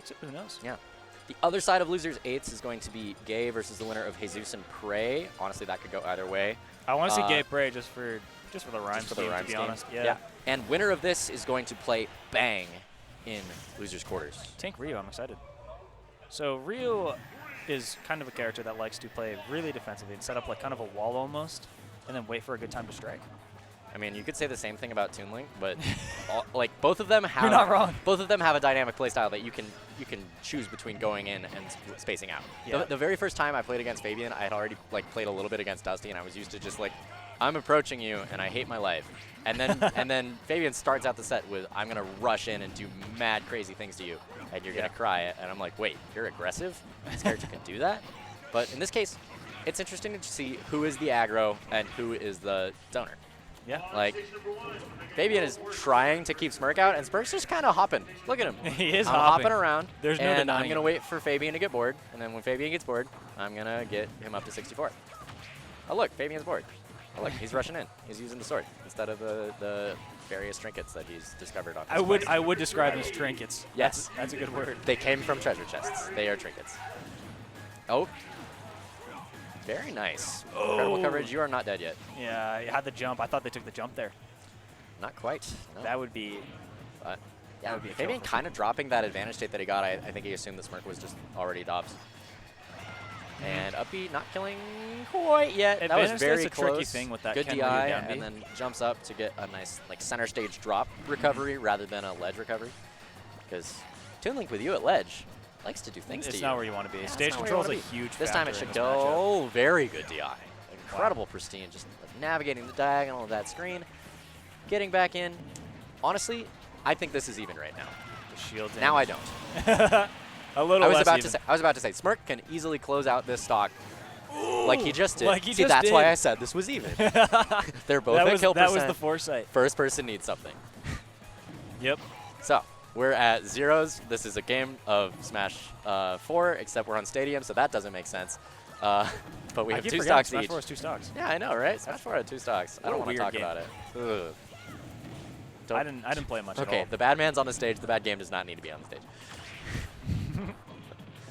too. Who knows? Yeah. The other side of losers 8s is going to be Gay versus the winner of Jesus and Prey. Honestly, that could go either way. I want to see Gay Prey just for the rhyme scheme, to be scheme. honest. Yeah. And winner of this is going to play Bang in losers quarters. Tank Ryu, I'm excited. So Ryu is kind of a character that likes to play really defensively and set up like kind of a wall almost, and then wait for a good time to strike. I mean, you could say the same thing about Toon Link, but like both of them have You're not wrong. Both of them have a dynamic playstyle that you can choose between going in and spacing out. Yeah. The very first time I played against Fabian, I had already like played a little bit against Dusty, and I was used to just like, I'm approaching you and I hate my life. And then and then Fabian starts out the set with, I'm gonna rush in and do mad crazy things to you, and you're gonna cry. And I'm like, wait, you're aggressive? This character can do that? But in this case, it's interesting to see who is the aggro and who is the donor. Yeah. Like, Fabian is trying to keep Smirk out, and Smirk's just kind of hopping. Look at him. He is hopping around. There's no and denying I'm going to wait for Fabian to get bored, and then when Fabian gets bored, I'm going to get him up to 64. Oh, look, Fabian's bored. Oh, look, he's rushing in. He's using the sword instead of the various trinkets that he's discovered on his quest. I would describe them as trinkets. Yes. That's a good word. They came from treasure chests. They are trinkets. Oh. Very nice. Incredible coverage. You are not dead yet. Yeah, you had the jump. I thought they took the jump there. Not quite. No. That would be. Yeah, would be Fabian kind of dropping that advantage state that he got. I think he assumed that Smirk was just already Dobbs. And up B not killing quite yet. That was very a close. Tricky thing with that good Ken DI, Ryu down B. and then jumps up to get a nice like center stage drop recovery rather than a ledge recovery. Because Toon Link with you at ledge likes to do things to you. It's not where you want to be. Yeah, Stage control is a huge This time it factor should in go. this matchup. Oh, very good DI. Incredible pristine, just navigating the diagonal of that screen. Getting back in. Honestly, I think this is even right now. The shield. Now I don't. A little I was less about to say Smirk can easily close out this stock. Ooh, like he just did. like he See, just that's did. why I said this was even. They're both at kill percent. That was the foresight. First person needs something. Yep. So we're at zeros. This is a game of Smash 4, except we're on Stadium, so that doesn't make sense. But we have 2 stocks Smash each. 4 is 2 stocks. Yeah, I know, right? Smash 4 had 2 stocks. I don't want to talk about it. Ugh. I didn't play much at all. Okay, the bad man's on the stage. The bad game does not need to be on the stage.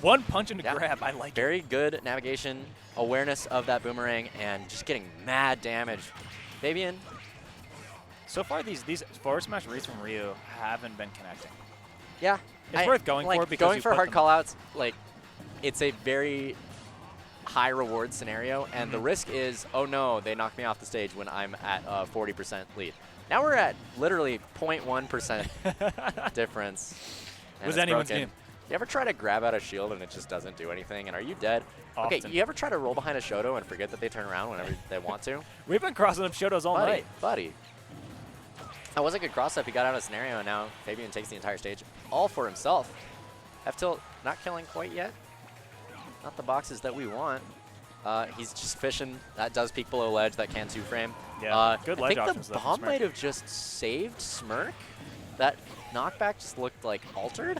One punch and a grab. I like it. Very good navigation, awareness of that boomerang, and just getting mad damage. Fabian. So far, these forward smash reads from Ryu haven't been connecting. Yeah. It's worth going for because going you for put hard them- callouts, like, it's a very high reward scenario, and the risk is, oh no, they knock me off the stage when I'm at a 40% lead. Now we're at literally 0.1% difference. And Was it's anyone's broken. game. You ever try to grab out a shield and it just doesn't do anything? And are you dead? Often. Okay, you ever try to roll behind a Shoto and forget that they turn around whenever they want to? We've been crossing up Shotos all night. Buddy. That was a good cross-up. He got out of a scenario, and now Fabian takes the entire stage all for himself. F-tilt not killing quite yet. Not the boxes that we want. He's just fishing. That does peek below ledge. That can 2-frame. Yeah, good ledge I think options the though from bomb Smirk. might have just saved Smirk. That knockback just looked like altered.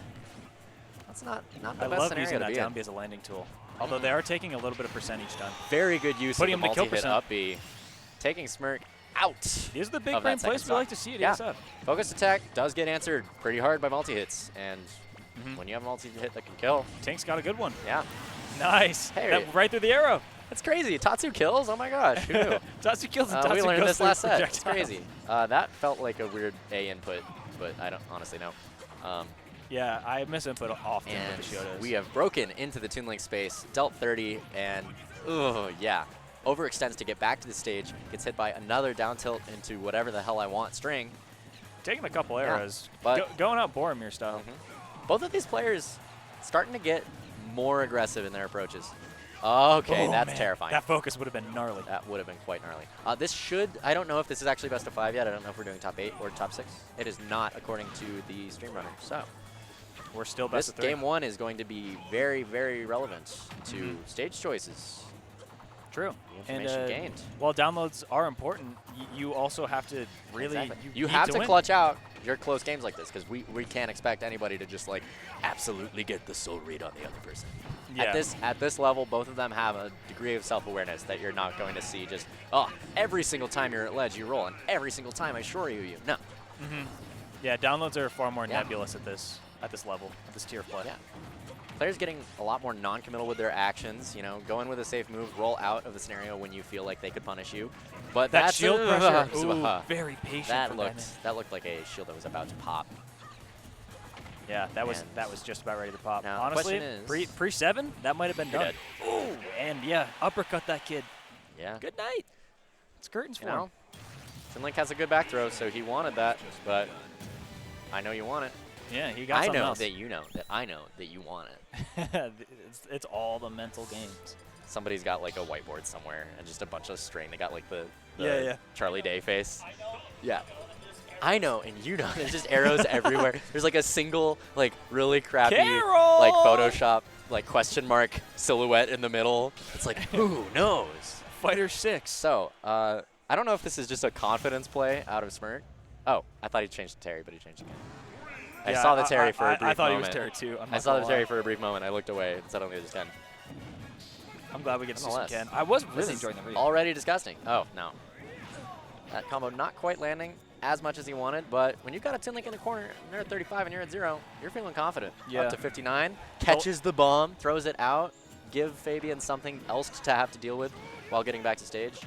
That's not the I best love scenario using to that be down in. B as a landing tool. Although they are taking a little bit of percentage done. Very good use Putting of the him to kill multi-hit percent. up B. Taking Smirk out. These are the big of brain that second plays we stock. like to see at Yeah. ESF. Focused attack does get answered pretty hard by multi-hits, and when you have a multi-hit that can kill, Tank's got a good one. yeah. Nice. Hey. That right through the arrow. That's crazy. Tatsu kills? Oh my gosh, who knew? Tatsu kills and Tatsu we learned goes this through last set. It's projectiles. crazy. That felt like a weird A input, but I don't honestly know. Yeah, I miss input often And with the Shotos. we have broken into the Toon Link space, dealt 30, and yeah. Overextends to get back to the stage, gets hit by another down tilt into whatever the hell I want string. Taking a couple arrows. but- Going out Boromir style. Both of these players starting to get more aggressive in their approaches. Okay, Oh, that's man. terrifying. That focus would have been gnarly. That would have been quite gnarly. This should, I don't know if this is actually best of 5 yet. I don't know if we're doing top 8 or top 6. It is not according to the stream runner. So We're still best this of 3. game 1 is going to be very, very relevant to stage choices. True. The information And gained. while downloads are important, you also have to really Exactly. you You need have to win. clutch out your close games like this because we can't expect anybody to just like absolutely get the soul read on the other person. Yeah. At this level, both of them have a degree of self-awareness that you're not going to see just, oh, every single time you're at ledge, you roll, and every single time I shore you. No. Yeah, downloads are far more nebulous at this. at this level, at this tier of play. Yeah. Players getting a lot more non-committal with their actions, you know, go in with a safe move, roll out of the scenario when you feel like they could punish you. But That that's shield pressure, ooh, very patient. that looked like a shield that was about to pop. Yeah, that was just about ready to pop. Now, Honestly, question is, pre-7, that might have been done. Ooh, and yeah, uppercut that kid. Yeah. Good night. It's curtains for You him. know, Toon has a good back throw, so he wanted that, but I know you want it. Yeah, he got something else. That you know that I know that you want it. it's all the mental games. Somebody's got like a whiteboard somewhere and just a bunch of string. They got like the yeah. Charlie Day face. Yeah. I know, and you know. There's just arrows everywhere. There's like a single, like really crappy, Carol! like Photoshop, like question mark silhouette in the middle. It's like, who knows? Fighter 6. So, I don't know if this is just a confidence play out of Smirk. Oh, I thought he changed to Terry, but he changed again. I saw the Terry for a brief moment. I thought he was Terry too. I saw the Terry for a brief moment. I looked away and suddenly it was 10. I'm glad we get to see some Ken. I was really enjoying the read. Already disgusting. Oh, no. That combo not quite landing as much as he wanted, but when you've got a Toon Link in the corner and they're at 35 and you're at 0, you're feeling confident. Yeah. Up to 59, catches the bomb, throws it out, give Fabian something else to have to deal with while getting back to stage.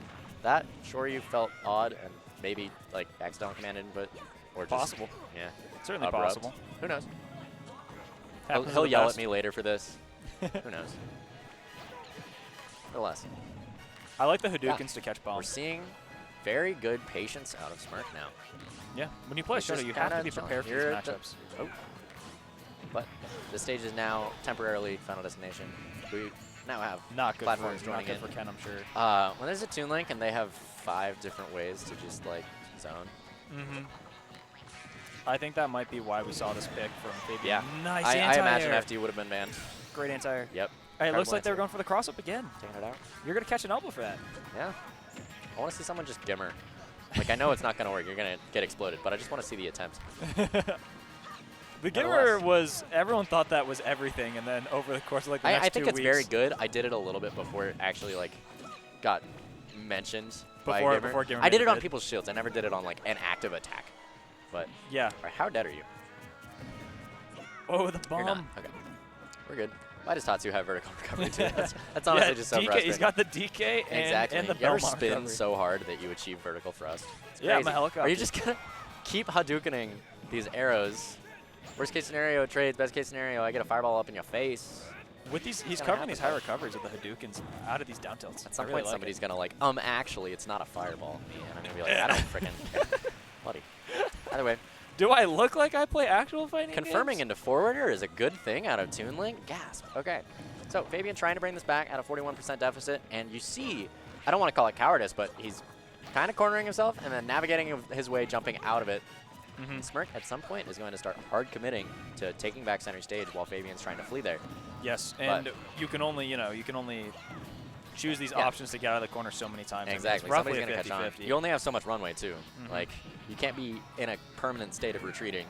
That, sure, you felt odd and maybe like accidental command input or just possible. Yeah. Certainly abrupt. possible. Who knows? Happens He'll to the yell best. at me later for this. Who knows? Nonetheless. I like the Hadoukens to catch We're bombs. seeing very good patience out of Smirk now. Yeah, when you play a Shadow, you have to be prepared for these matchups. Oh. But the stage is now temporarily Final Destination. We now have Not good platforms for, joining not good in. for Ken, I'm sure. When there's a Toon Link and they have 5 different ways to just like zone. Mm-hmm. I think that might be why we saw this pick from Fabian. Yeah. Nice I anti-air. imagine FD would have been banned. Great anti-air. Yep. Hey, it looks Incredible like they were anti-air. going for the cross-up again. Taking it out. You're going to catch an elbow for that. Yeah. I want to see someone just gimmer. Like, I know it's not going to work. You're going to get exploded, but I just want to see the attempt. The gimmer was, everyone thought that was everything, and then over the course of like the next 2 I think weeks. it's very good. I did it a little bit before it actually like got mentioned by Before Gimmer. Gimmer I did made it the on bid. people's shields. I never did it on like an active attack. But Yeah. all right, how dead are you? Oh, the You're not. bomb. Okay. We're good. Why does Tatsu have vertical recovery too? That's honestly just so DK, frustrating. he's got the DK and, exactly. and the you ever Belmont spin recovery. so hard that you achieve vertical thrust? It's Yeah, I'm crazy. a helicopter. Are you just going to keep Hadoukening these arrows? Worst case scenario, trades. Best case scenario, I get a fireball up in your face. With these, he's gonna covering these high happen. recoveries with the Hadoukens out of these down tilts. At some I really point, like somebody's it. going to like, actually, it's not a fireball. And I'm going to be like, I don't freaking care. Buddy. Either way, Do I look like I play actual fighting confirming games? into forwarder is a good thing out of Toon Link. Gasp. Okay. So Fabian trying to bring this back at a 41% deficit. And you see, I don't want to call it cowardice, but he's kind of cornering himself and then navigating his way, jumping out of it. Mm-hmm. Smirk at some point is going to start hard committing to taking back center stage while Fabian's trying to flee there. Yes, and you can only, you can only choose these options to get out of the corner so many times. Exactly. It's roughly Somebody's a going to catch on. 50-50. You only have so much runway, too. Mhm. Like, you can't be in a permanent state of retreating.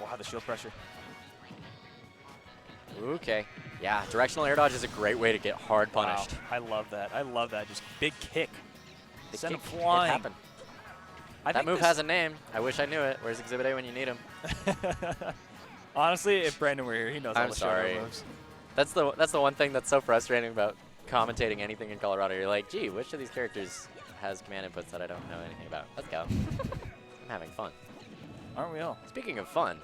Wow, the shield pressure. Okay. Yeah, directional air dodge is a great way to get hard punished. Wow, I love that. I love that. Just big kick. Big Send him kick. flying. It happened. I That think move this- has a name. I wish I knew it. Where's Exhibit A when you need him? Honestly, if Brandon were here, he knows all I'm the sorry. Shadow moves. That's the one thing that's so frustrating about commentating anything in Colorado. You're like, gee, which of these characters has command inputs that I don't know anything about? Let's go. I'm having fun. Aren't we all? Speaking of fun,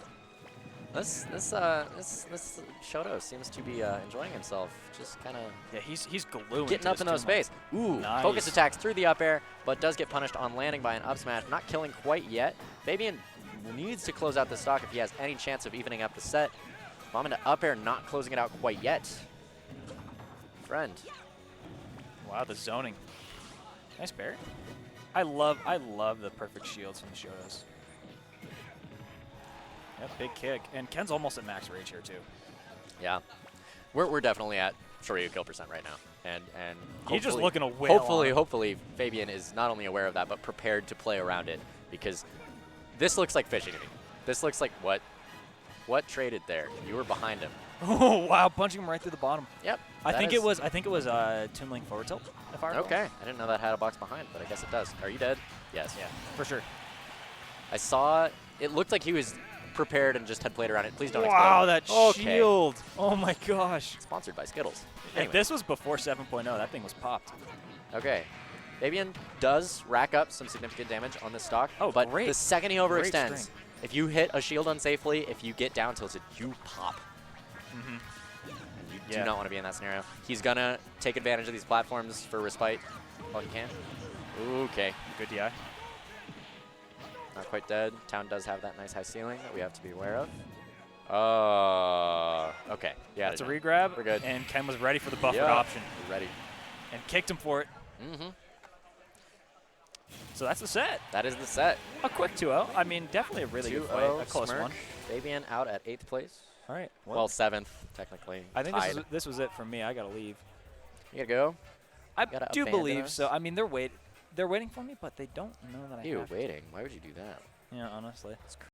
this Shoto seems to be enjoying himself. Just kind of Yeah, he's gluing. getting to up this in those Toon Link. space. Ooh, Nice. focus attacks through the up air, but does get punished on landing by an up smash. Not killing quite yet. Fabian needs to close out the stock if he has any chance of evening up the set. Bomb into up air, not closing it out quite yet. Friend. Wow, the zoning. Nice bear. I love the perfect shields from the Shotos. Yep, big kick. And Ken's almost at max rage here too. Yeah. We're definitely at Shoryu kill percent right now. And He's just hopefully- looking to wail on him. hopefully Fabian is not only aware of that, but prepared to play around it. Because this looks like fishing to me. This looks like what traded there? You were behind him. Oh wow, punching him right through the bottom. Yep. I think it was Toon Link forward tilt, if I recall. Okay. I didn't know that had a box behind, but I guess it does. Are you dead? Yes. Yeah, for sure. I saw it looked like he was prepared and just had played around it. Please don't explode. Wow, that Okay. shield. Oh my gosh. Sponsored by Skittles. If Anyway. this was before 7.0, that thing was popped. Okay. Fabian does rack up some significant damage on this stock. Oh, but great. the second he Great overextends, string. if you hit a shield unsafely, if you get down tilted, you pop. Mm-hmm. And you do not want to be in that scenario. He's going to take advantage of these platforms for respite while he can. Okay. Good DI. Not quite dead. Town does have that nice high ceiling that we have to be aware of. Okay. Yeah, That's a regrab. We're good. And Ken was ready for the buffered Yeah. option. We're ready. And kicked him for it. Mm-hmm. So that's the set. That is the set. A quick 2-0. I mean, definitely a really good fight. A close Smirk. one. Fabian out at 8th place. All right. Well, 7th, technically. I think tied. this was it for me. I got to leave. You gotta go? I gotta do abandon believe us? so. I mean, they're waiting for me, but they don't know that I You have to. waiting? Why would you do that? Yeah, honestly. That's